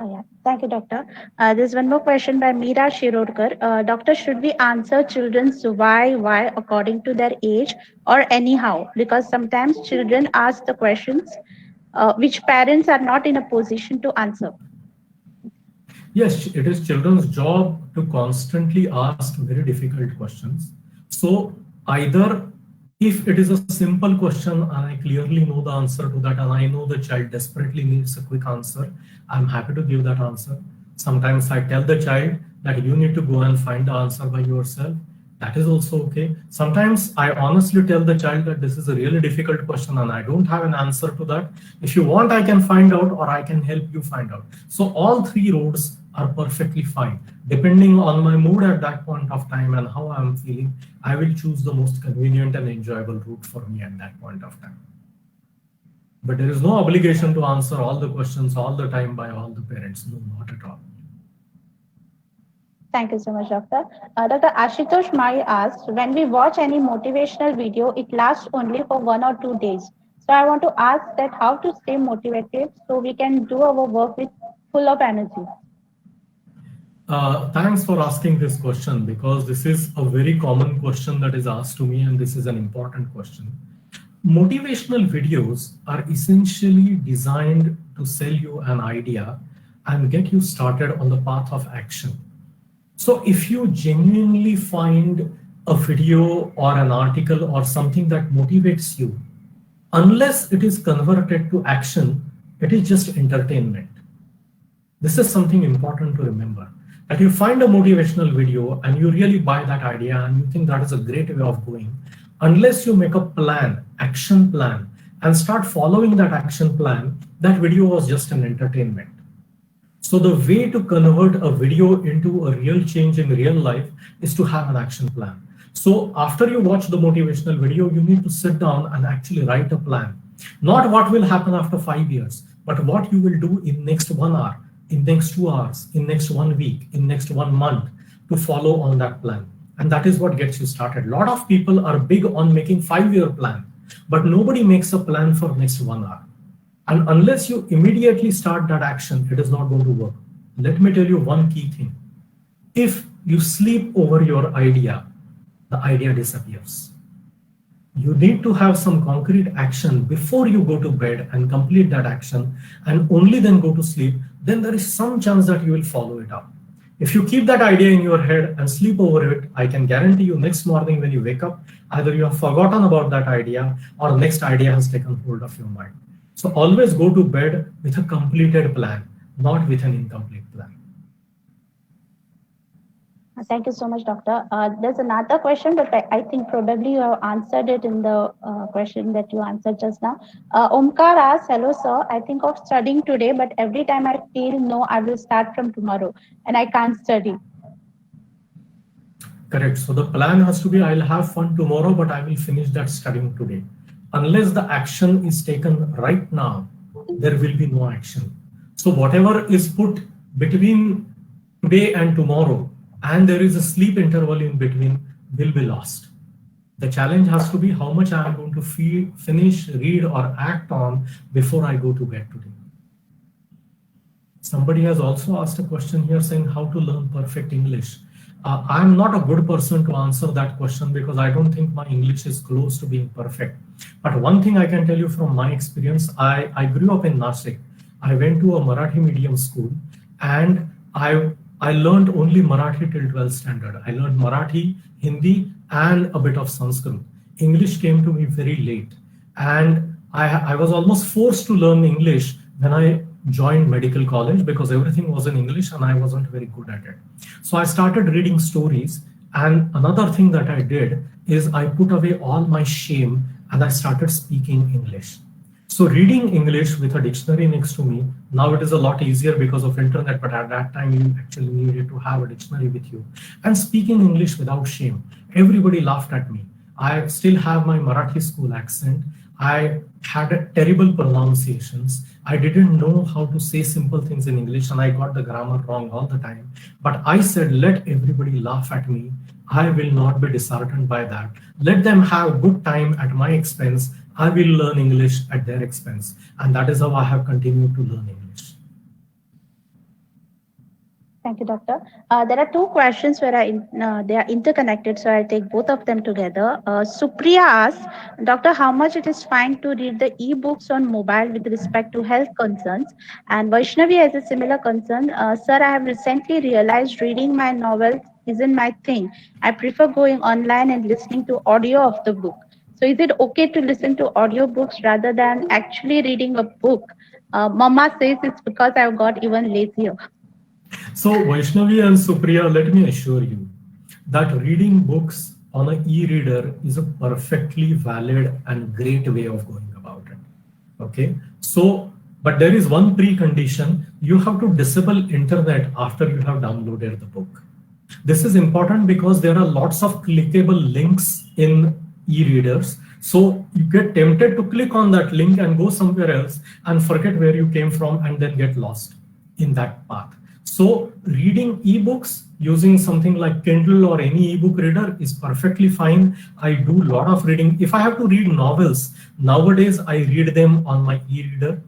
Oh, yeah. Thank you, Doctor. There's one more question by Meera Shirodkar. Doctor, should we answer children's why according to their age or anyhow? Because sometimes children ask the questions which parents are not in a position to answer. Yes, it is children's job to constantly ask very difficult questions. So either if it is a simple question and I clearly know the answer to that and I know the child desperately needs a quick answer, I'm happy to give that answer. Sometimes I tell the child that you need to go and find the answer by yourself. That is also okay. Sometimes I honestly tell the child that this is a really difficult question and I don't have an answer to that. If you want, I can find out or I can help you find out. So all three roads are perfectly fine. Depending on my mood at that point of time and how I'm feeling, I will choose the most convenient and enjoyable route for me at that point of time. But there is no obligation to answer all the questions all the time by all the parents. No, not at all. Thank you so much, Doctor. Dr. Ashutosh Mai asks, when we watch any motivational video, it lasts only for 1 or 2 days. So I want to ask that how to stay motivated so we can do our work with full of energy. Thanks for asking this question, because this is a very common question that is asked to me and this is an important question. Motivational videos are essentially designed to sell you an idea and get you started on the path of action. So if you genuinely find a video or an article or something that motivates you, unless it is converted to action, it is just entertainment. This is something important to remember, that you find a motivational video and you really buy that idea and you think that is a great way of going. Unless you make a plan, action plan, and start following that action plan, that video was just an entertainment. So the way to convert a video into a real change in real life is to have an action plan. So after you watch the motivational video, you need to sit down and actually write a plan. Not what will happen after 5 years, but what you will do in next 1 hour, in next 2 hours, in next 1 week, in next 1 month to follow on that plan. And that is what gets you started. A lot of people are big on making 5-year plan, but nobody makes a plan for next 1 hour. And unless you immediately start that action, it is not going to work. Let me tell you one key thing. If you sleep over your idea, the idea disappears. You need to have some concrete action before you go to bed and complete that action, and only then go to sleep. Then there is some chance that you will follow it up. If you keep that idea in your head and sleep over it, I can guarantee you next morning when you wake up, either you have forgotten about that idea or the next idea has taken hold of your mind. So always go to bed with a completed plan, not with an incomplete plan. Thank you so much, Doctor. There's another question, but I think probably you have answered it in the question that you answered just now. Omkar asks, hello, sir. I think of studying today, but every time I feel no, I will start from tomorrow and I can't study. Correct. So the plan has to be, I'll have fun tomorrow, but I will finish that studying today. Unless the action is taken right now, there will be no action. So whatever is put between today and tomorrow, and there is a sleep interval in between, will be lost. The challenge has to be how much I am going to finish, read, or act on before I go to bed today. Somebody has also asked a question here saying how to learn perfect English. I am not a good person to answer that question because I don't think my English is close to being perfect. But one thing I can tell you from my experience, I grew up in Nashik. I went to a Marathi medium school, and I learned only Marathi till 12th standard. I learned Marathi, Hindi, and a bit of Sanskrit. English came to me very late. And I was almost forced to learn English when I joined medical college because everything was in English and I wasn't very good at it. So I started reading stories. And another thing that I did is I put away all my shame and I started speaking English. So reading English with a dictionary next to me, now it is a lot easier because of internet, but at that time you actually needed to have a dictionary with you. And speaking English without shame. Everybody laughed at me. I still have my Marathi school accent. I had terrible pronunciations. I didn't know how to say simple things in English and I got the grammar wrong all the time. But I said, let everybody laugh at me. I will not be disheartened by that. Let them have good time at my expense. I will learn English at their expense. And that is how I have continued to learn English. Thank you, Doctor. There are two questions where they are interconnected, so I'll take both of them together. Supriya asks, Doctor, how much it is fine to read the e-books on mobile with respect to health concerns? And Vaishnavi has a similar concern. Sir, I have recently realized reading my novel isn't my thing. I prefer going online and listening to audio of the book. So is it okay to listen to audiobooks rather than actually reading a book? Mama says it's because I've got even lazier. So Vaishnavi and Supriya, let me assure you that reading books on an e-reader is a perfectly valid and great way of going about it. Okay. So, but there is one precondition. You have to disable internet after you have downloaded the book. This is important because there are lots of clickable links in e-readers. So you get tempted to click on that link and go somewhere else and forget where you came from and then get lost in that path. So reading ebooks using something like Kindle or any ebook reader is perfectly fine. I do a lot of reading. If I have to read novels, nowadays I read them on my e-reader.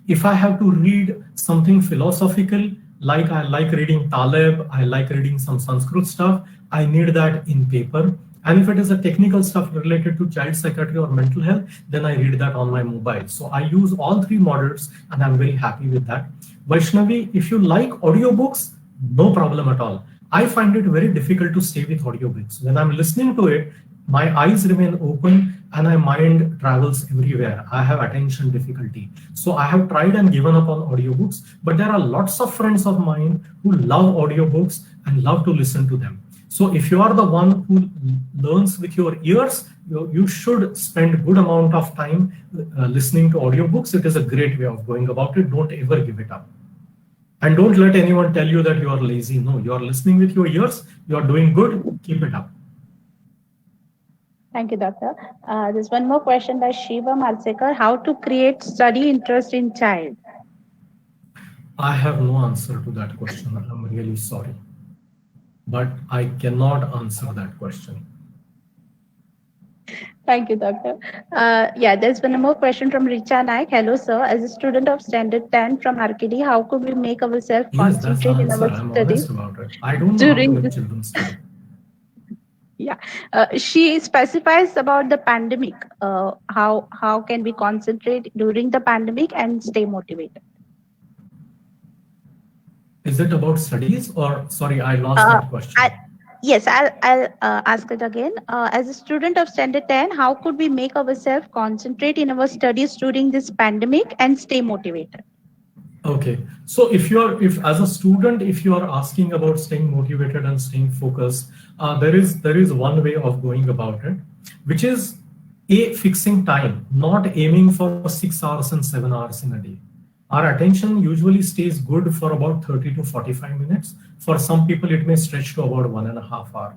If I have to read something philosophical, like I like reading Taleb, I like reading some Sanskrit stuff, I need that in paper. And if it is a technical stuff related to child psychiatry or mental health, then I read that on my mobile. So I use all three models and I'm very happy with that. Vaishnavi, if you like audiobooks, no problem at all. I find it very difficult to stay with audiobooks. When I'm listening to it, my eyes remain open and my mind travels everywhere. I have attention difficulty. So I have tried and given up on audiobooks, but there are lots of friends of mine who love audiobooks and love to listen to them. So if you are the one who learns with your ears, you should spend a good amount of time listening to audiobooks. It is a great way of going about it. Don't ever give it up. And don't let anyone tell you that you are lazy. No, you are listening with your ears. You are doing good. Keep it up. Thank you, Doctor. There's one more question by Shiva Malsekar. How to create study interest in child? I have no answer to that question. I'm really sorry. but I cannot answer that question. Thank you, Doctor. Yeah, there's been one more question from Richa Naik. Hello, sir. As a student of Standard 10 from RKD, how could we make ourselves Yes, that's the concentrate in answer. our I'm studies honest about it. I don't know how to during make this? children study. Yeah, she specifies about the pandemic. How can we concentrate during the pandemic and stay motivated? Is it about studies or, sorry, I lost that question. Yes, I'll ask it again. As a student of Standard 10, how could we make ourselves concentrate in our studies during this pandemic and stay motivated? Okay, so if as a student, if you are asking about staying motivated and staying focused, there is one way of going about it, which is fixing time, not aiming for 6 hours and 7 hours in a day. Our attention usually stays good for about 30 to 45 minutes. For some people, it may stretch to about 1.5 hours.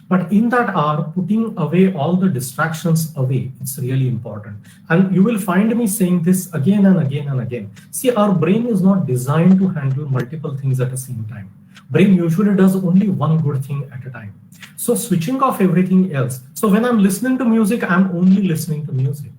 But in that hour, putting away all the distractions away, it's really important. And you will find me saying this again and again and again. See, our brain is not designed to handle multiple things at the same time. Brain usually does only one good thing at a time. So switching off everything else. So when I'm listening to music, I'm only listening to music.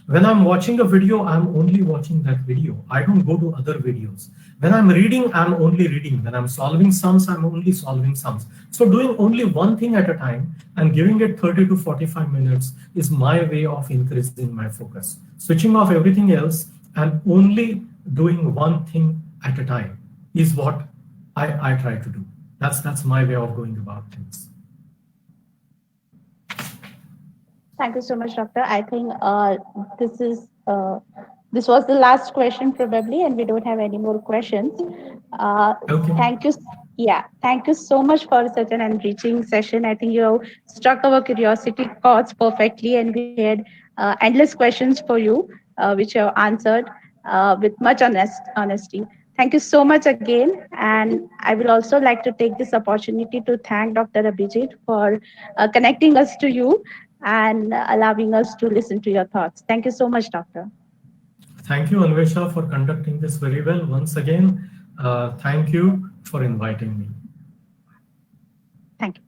When I'm watching a video, I'm only watching that video. I don't go to other videos. When I'm reading, I'm only reading. When I'm solving sums, I'm only solving sums. So doing only one thing at a time and giving it 30 to 45 minutes is my way of increasing my focus. Switching off everything else and only doing one thing at a time is what I try to do. That's my way of going about things. Thank you so much, Doctor. I think this was the last question probably, and we don't have any more questions. Okay. Thank you. Yeah, thank you so much for such an enriching session. I think you struck our curiosity chords perfectly, and we had endless questions for you, which you have answered with much honesty. Thank you so much again. And I will also like to take this opportunity to thank Dr. Abhijit for connecting us to you and allowing us to listen to your thoughts. Thank you so much, Doctor. Thank you, Anvesha, for conducting this very well. Once again, thank you for inviting me. Thank you.